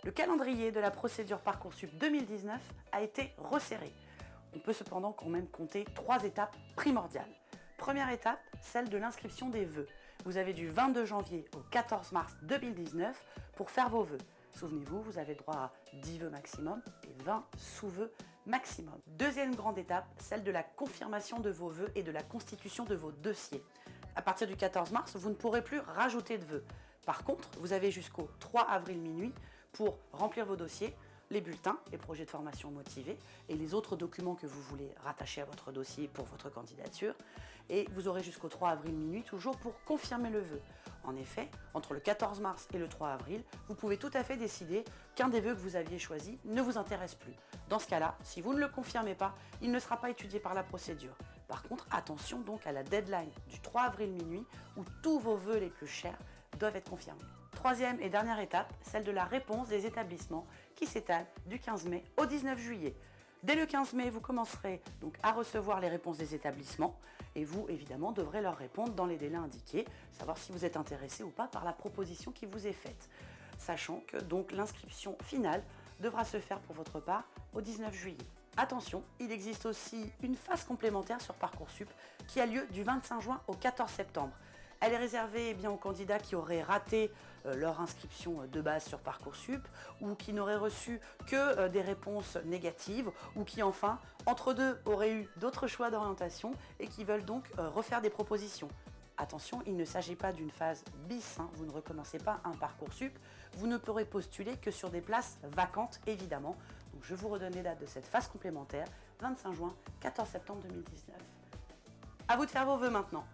Le calendrier de la procédure Parcoursup 2019 a été resserré. On peut cependant quand même compter 3 étapes primordiales. Première étape, celle de l'inscription des vœux. Vous avez du 22 janvier au 14 mars 2019 pour faire vos vœux. Souvenez-vous, vous avez droit à 10 vœux maximum et 20 sous-vœux maximum. Deuxième grande étape, celle de la confirmation de vos vœux et de la constitution de vos dossiers. À partir du 14 mars, vous ne pourrez plus rajouter de vœux. Par contre, vous avez jusqu'au 3 avril minuit pour remplir vos dossiers, les bulletins, les projets de formation motivés et les autres documents que vous voulez rattacher à votre dossier pour votre candidature. Et vous aurez jusqu'au 3 avril minuit toujours pour confirmer le vœu. En effet, entre le 14 mars et le 3 avril, vous pouvez tout à fait décider qu'un des vœux que vous aviez choisi ne vous intéresse plus. Dans ce cas-là, si vous ne le confirmez pas, il ne sera pas étudié par la procédure. Par contre, attention donc à la deadline du 3 avril minuit où tous vos vœux les plus chers doivent être confirmés. Troisième et dernière étape, celle de la réponse des établissements qui s'étale du 15 mai au 19 juillet. Dès le 15 mai, vous commencerez donc à recevoir les réponses des établissements et vous, évidemment, devrez leur répondre dans les délais indiqués, savoir si vous êtes intéressé ou pas par la proposition qui vous est faite. Sachant que donc l'inscription finale devra se faire pour votre part au 19 juillet. Attention, il existe aussi une phase complémentaire sur Parcoursup qui a lieu du 25 juin au 14 septembre. Elle est réservée aux candidats qui auraient raté leur inscription de base sur Parcoursup ou qui n'auraient reçu que des réponses négatives ou qui enfin, entre deux, auraient eu d'autres choix d'orientation et qui veulent donc refaire des propositions. Attention, il ne s'agit pas d'une phase bis, vous ne recommencez pas un Parcoursup, vous ne pourrez postuler que sur des places vacantes évidemment. Donc je vous redonne les dates de cette phase complémentaire, 25 juin, 14 septembre 2019. À vous de faire vos vœux maintenant.